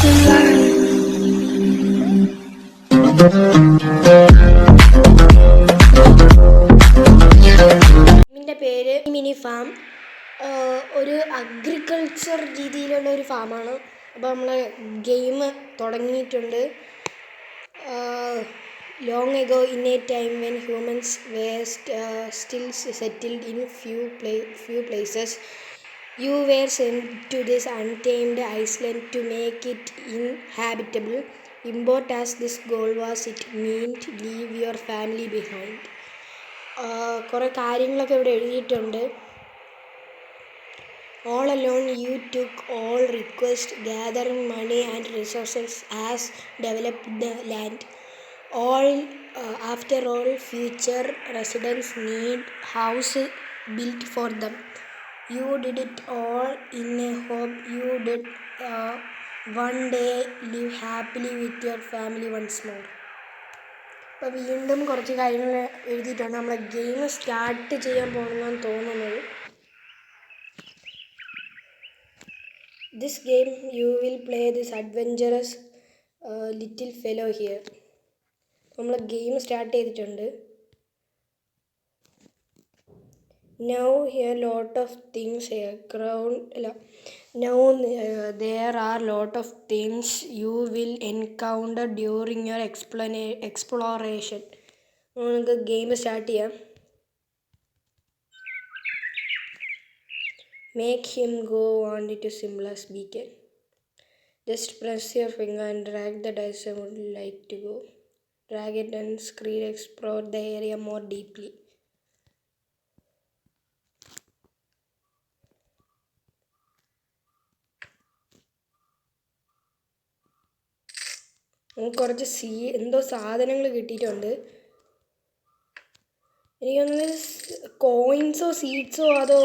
the light. ഇതിൻ്റെ പേര് mini farm. ഒരു അഗ്രികൾച്ചർ രീതിയിലുള്ള ഒരു ഫാമാണ്. അപ്പോൾ നമ്മൾ ഗെയിം തുടങ്ങിയിട്ടുണ്ട്. Long ago, in a time when humans were still settled in few places, you were sent to this untamed island to make it inhabitable. Import as this goal was, it meant leave your family behind. കുറേ കാര്യങ്ങളൊക്കെ ഇവിടെ എഴുതിയിട്ടുണ്ട്. All alone you took all requests, gathering money and resources as developed the land. After all, future residents need house built for them. You did it all in a hope you did one day live happily with your family once more. അപ്പോൾ വീണ്ടും കുറച്ച് കാര്യങ്ങൾ എഴുതിയിട്ടുണ്ട്. നമ്മൾ game start ചെയ്യാൻ പോകണമെന്നാണ് തോന്നുന്നത്. This game you will play this adventurous little fellow here. നമ്മൾ ഗെയിം സ്റ്റാർട്ട് ചെയ്തിട്ടുണ്ട്. Now here lot of things now there are lot of things you will encounter during your exploration. നമുക്ക് game start ചെയ്യാം. Make him go on it as simple as we can. Just press your finger and drag the dice I would like to go. Drag it and screen explore the area more deeply. നമുക്ക് കുറച്ച് എന്തോ സാധനങ്ങൾ കിട്ടിയിട്ടുണ്ട്. എനിക്കൊന്ന് കോയിൻസോ സീഡ്സോ അതോ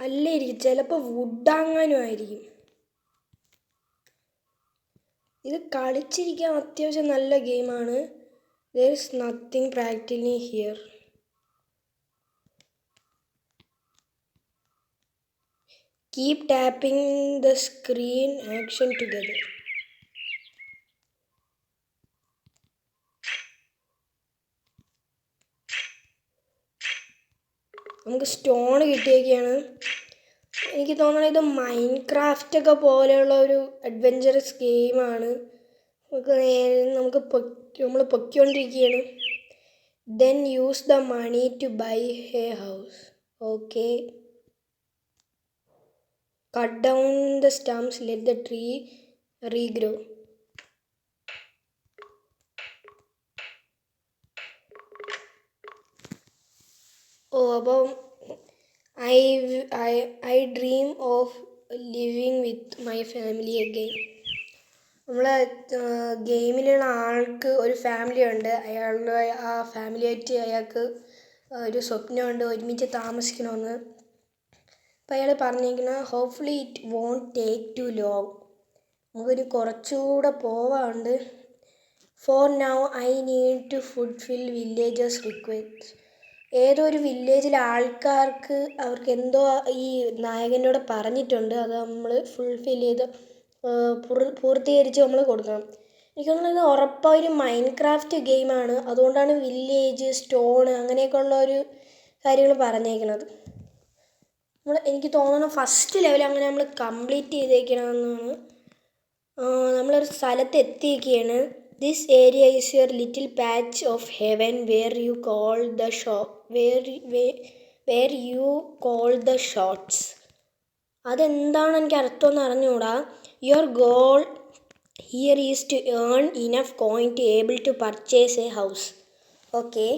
അല്ലായിരിക്കും, ചിലപ്പോൾ വുഡാങ്ങാനും ആയിരിക്കും. ഇത് കളിച്ചിരിക്കാൻ അത്യാവശ്യം നല്ല ഗെയിമാണ്. there is nothing practically here. Keep tapping the screen action together. നമുക്ക് സ്റ്റോൺ കിട്ടിയൊക്കെയാണ്. എനിക്ക് തോന്നുന്നത് ഇത് മൈൻക്രാഫ്റ്റൊക്കെ പോലെയുള്ള ഒരു അഡ്വഞ്ചറസ് ഗെയിമാണ്. നമ്മൾ പൊയ്ക്കൊണ്ടിരിക്കുകയാണ്. Then use the money to buy a house. Okay. Cut down the stumps, let the tree regrow. അപ്പം I dream of living with my family again. നമ്മളെ ഗെയിമിലുള്ള ആൾക്ക് ഒരു ഫാമിലി ഉണ്ട്. അയാളുടെ ആ ഫാമിലിയായിട്ട് അയാൾക്ക് ഒരു സ്വപ്നമുണ്ട്, ഒരുമിച്ച് താമസിക്കണമെന്ന്. അപ്പോൾ അയാൾ പറഞ്ഞിരിക്കുന്നത് hopefully it won't take too long. നമുക്കൊരു കുറച്ചുകൂടെ പോവാറുണ്ട്. For now I need to fulfil villagers request. ഏതോ ഒരു വില്ലേജിലെ ആൾക്കാർക്ക് അവർക്ക് എന്തോ ഈ നായകനോട് പറഞ്ഞിട്ടുണ്ട്. അത് നമ്മൾ ഫുൾഫിൽ ചെയ്ത് പൂർത്തീകരിച്ച് നമ്മൾ കൊടുക്കണം. എനിക്ക് തോന്നുന്നത് ഇത് ഉറപ്പായൊരു മൈൻക്രാഫ്റ്റ് ഗെയിമാണ്. അതുകൊണ്ടാണ് വില്ലേജ്, സ്റ്റോണ് അങ്ങനെയൊക്കെ ഉള്ള ഒരു കാര്യങ്ങൾ പറഞ്ഞേക്കുന്നത്. എനിക്ക് തോന്നുന്നു ഫസ്റ്റ് ലെവൽ അങ്ങനെ നമ്മൾ കംപ്ലീറ്റ് ചെയ്തേക്കണമെന്നാണ്. നമ്മളൊരു സ്ഥലത്ത് എത്തിയിരിക്കുകയാണ്. This area is your little patch of heaven where you call the shots. അതെന്താണ് എനിക്ക് അർത്ഥമൊന്നും അറിഞ്ഞുകൂടാ. Your goal here is to earn enough coin to able to purchase a house. Okay.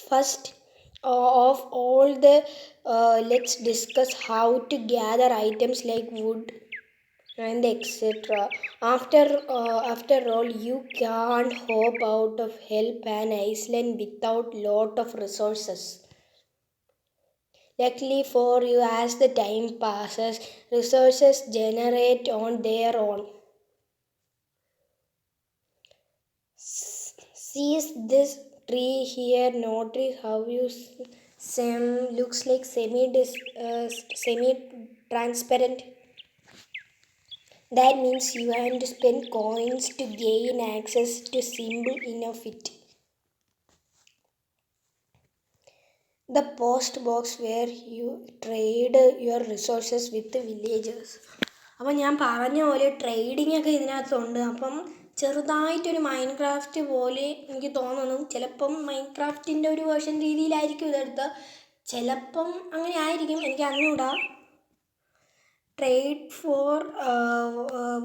First of all let's discuss how to gather items like wood and etc. After all, you can't hop out of help an island without lot of resources. Luckily for you, as the time passes, resources generate on their own. See this tree here. Notice how you looks like semi-transparent. That means you have to spend coins to gain access to symbol enough it. The post box where you trade your resources with the villagers. അപ്പം ഞാൻ പറഞ്ഞ പോലെ trading ഒക്കെ ഇതിനകത്തുണ്ട്. അപ്പം ചെറുതായിട്ടൊരു mind craft പോലെ എനിക്ക് തോന്നുന്നു. ചിലപ്പം മൈൻഡ് ക്രാഫ്റ്റിൻ്റെ ഒരു വേർഷൻ രീതിയിലായിരിക്കും ഇതെടുത്ത്, ചിലപ്പം അങ്ങനെ ആയിരിക്കും, എനിക്ക് അറിഞ്ഞൂടാ. Trade for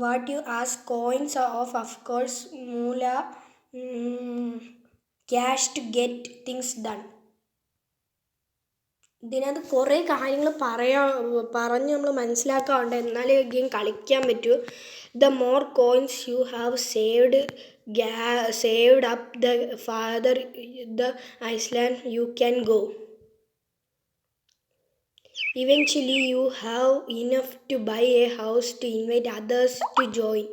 what you ask, coins of course, moola, cash to get things done. ഇതിനകത്ത് കുറേ കാര്യങ്ങൾ പറഞ്ഞ് നമ്മൾ മനസ്സിലാക്കാറുണ്ട്, എന്നാലേ ഗെയിം കളിക്കാൻ പറ്റൂ. The more coins you have saved up the father the Iceland you can go. Eventually you have enough to buy a house to invite others to join.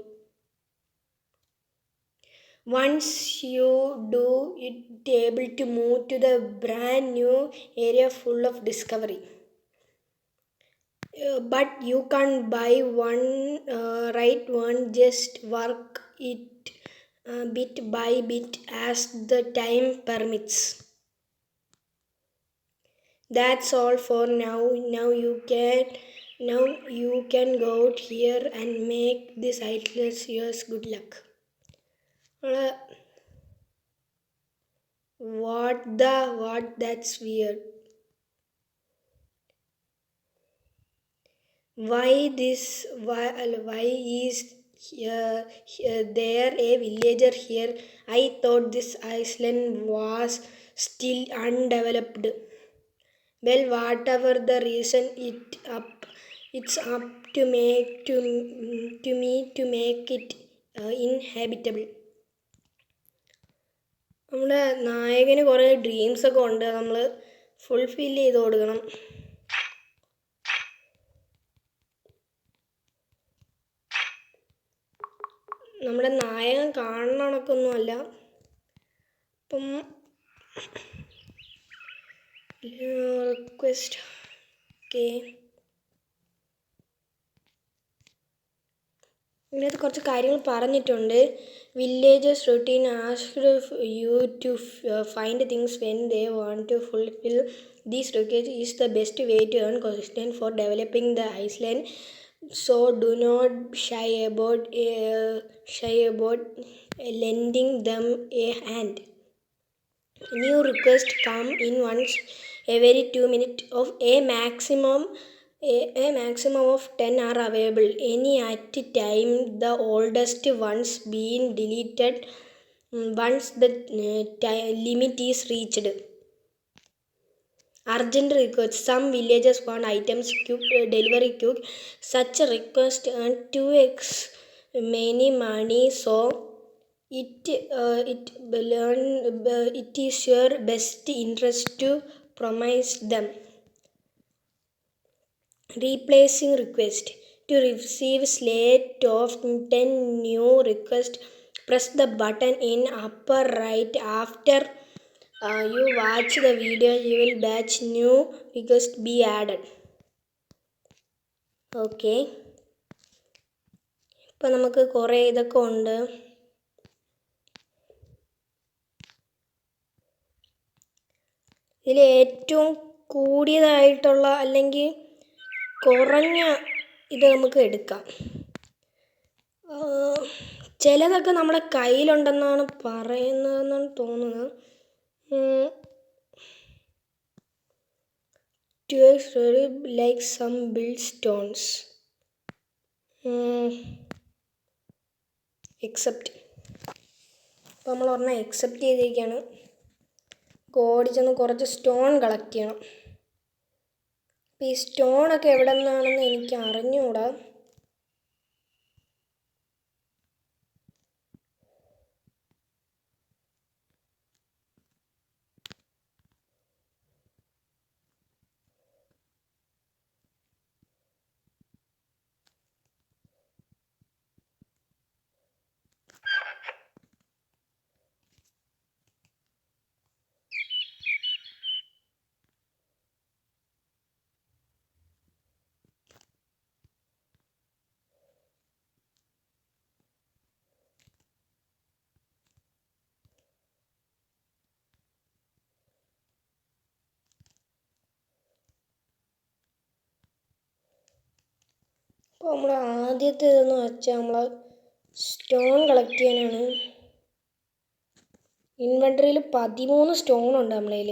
Once you do, you're able to move to the brand new area full of discovery. But you can't buy one right one, just work it bit by bit as the time permits. That's all for now. Now you can go out here and make this idleness yours. Good luck. What? That's weird. Why is there a villager here? I thought this island was still undeveloped. Well, whatever the reason, it's up to me to make it inhabitable. നമ്മുടെ നായകന് കുറേ ഡ്രീംസൊക്കെ ഉണ്ട്, നമ്മൾ fulfil ചെയ്ത് കൊടുക്കണം. നമ്മുടെ നായകൻ കാണണ കണക്കൊന്നുമല്ല. അപ്പം റിക്വസ്റ്റ് ഓക്കെ, ഇതിനകത്ത് കുറച്ച് കാര്യങ്ങൾ പറഞ്ഞിട്ടുണ്ട്. Villagers routine asked you to find things when they want to fulfil these request is the best way to earn coins for developing the island. So do not shy about lending them a hand. New requests come in once every 2 minutes. Of a maximum of 10 are available any at a time. The oldest ones being deleted once the limit is reached. Urgent requests. Some villagers want items delivery quick. Such a request earn 2x many money, so it is your best interest to promise them. Replacing request. To receive slate of 10 new requests, press the button in upper right. After you watch the video, you will batch new request be added. Okay, ഇപ്പം നമുക്ക് കുറേ ഇതൊക്കെ ഉണ്ട്. ഇതിൽ ഏറ്റവും കൂടിയതായിട്ടുള്ള അല്ലെങ്കിൽ കുറഞ്ഞ ഇത് നമുക്ക് എടുക്കാം. ചിലതൊക്കെ നമ്മുടെ കയ്യിലുണ്ടെന്നാണ് പറയുന്നതെന്നാണ് തോന്നുന്നത്. 2x like some build stones. Accept. അപ്പോൾ നമ്മൾ ഒരെണ്ണം എക്സെപ്റ്റ് ചെയ്തിരിക്കുകയാണ്. ഓടിച്ചെന്ന് കുറച്ച് സ്റ്റോൺ കളക്ട് ചെയ്യണം. അപ്പോൾ ഈ സ്റ്റോണൊക്കെ എവിടെ നിന്നാണെന്ന് എനിക്ക് അറിഞ്ഞുകൂടാ. അപ്പോൾ നമ്മൾ ആദ്യത്തേതെന്ന് വെച്ചാൽ നമ്മൾ സ്റ്റോൺ കളക്ട് ചെയ്യാനാണ്. ഇൻവെൻറ്ററിയിൽ 13 സ്റ്റോൺ ഉണ്ട് നമ്മളതിൽ.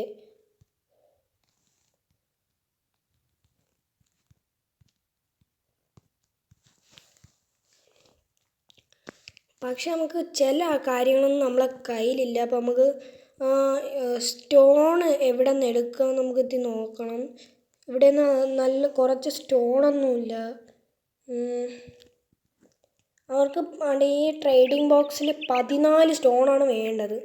പക്ഷെ നമുക്ക് ചില കാര്യങ്ങളൊന്നും നമ്മളെ കയ്യിലില്ല. അപ്പോൾ നമുക്ക് സ്റ്റോൺ എവിടെ നിന്ന് എടുക്കാം നമുക്ക് ഇത് നോക്കണം. ഇവിടെ നല്ല കുറച്ച് സ്റ്റോണൊന്നുമില്ല. അവർക്ക് ഈ ട്രേഡിംഗ് ബോക്സിൽ 14 സ്റ്റോണാണ് വേണ്ടത്.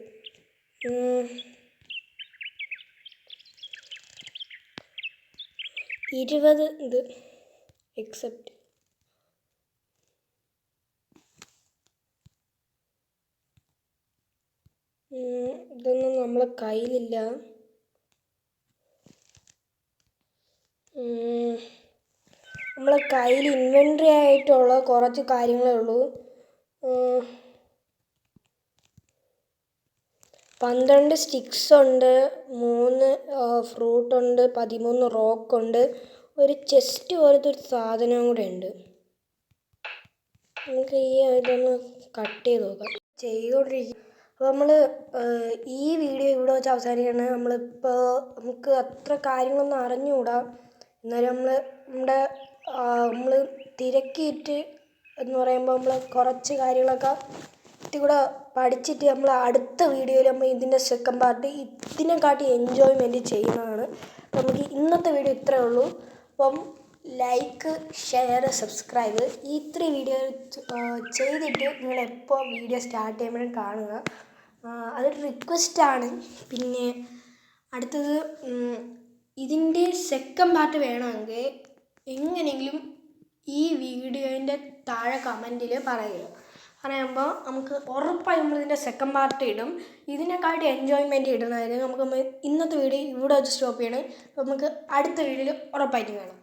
20 ഇത് എക്സെപ്റ്റ്. ഇതൊന്നും നമ്മളെ കയ്യിലില്ല. നമ്മളെ കയ്യിൽ ഇൻവെൻറ്ററി ആയിട്ടുള്ള കുറച്ച് കാര്യങ്ങളേ ഉള്ളൂ. 12 സ്റ്റിക്സ് ഉണ്ട്, 3 ഫ്രൂട്ടുണ്ട്, 13 റോക്കുണ്ട്, ഒരു ചെസ്റ്റ് പോലത്തെ ഒരു സാധനം കൂടെ ഉണ്ട്. നമുക്ക് ഇതൊന്ന് കട്ട് ചെയ്ത് നോക്കാം. ചെയ്തുകൊണ്ടിരിക്കും. അപ്പോൾ നമ്മൾ ഈ വീഡിയോ ഇവിടെ വെച്ച് അവസാനിക്കുകയാണ്. നമുക്ക് അത്ര കാര്യങ്ങളൊന്നും അറിഞ്ഞുകൂടാ. എന്നാലും നമ്മൾ തിരക്കിയിട്ട് എന്ന് പറയുമ്പോൾ നമ്മൾ കുറച്ച് കാര്യങ്ങളൊക്കെ കൂടെ പഠിച്ചിട്ട് നമ്മൾ അടുത്ത വീഡിയോയിൽ നമ്മൾ ഇതിൻ്റെ സെക്കൻഡ് പാർട്ട് ഇതിനെക്കാട്ടി എൻജോയ്മെൻറ്റ് ചെയ്യുന്നതാണ്. നമുക്ക് ഇന്നത്തെ വീഡിയോ ഇത്രയേ ഉള്ളൂ. അപ്പം ലൈക്ക്, ഷെയർ, സബ്സ്ക്രൈബ് ഇത്രയും വീഡിയോ ചെയ്തിട്ട് നിങ്ങൾ എപ്പോൾ വീഡിയോ സ്റ്റാർട്ട് ചെയ്യുമ്പോഴും കാണുക. അതൊരു റിക്വസ്റ്റാണ്. പിന്നെ അടുത്തത് ഇതിൻ്റെ സെക്കൻഡ് പാർട്ട് വേണമെങ്കിൽ എങ്ങനെയെങ്കിലും ഈ വീഡിയോൻ്റെ താഴെ കമൻറ്റിൽ പറയുമ്പോൾ നമുക്ക് ഉറപ്പായും നമ്മളിതിൻ്റെ സെക്കൻഡ് പാർട്ട് ഇടും. ഇതിനെക്കാട്ടി എൻജോയ്മെൻറ്റ് ഇടുന്നതായിരുന്നു. നമുക്ക് ഇന്നത്തെ വീഡിയോ ഇവിടെ വെച്ച് സ്റ്റോപ്പ് ചെയ്യണം. അപ്പോൾ നമുക്ക് അടുത്ത വീഡിയോയിൽ ഉറപ്പായിട്ടും കാണാം.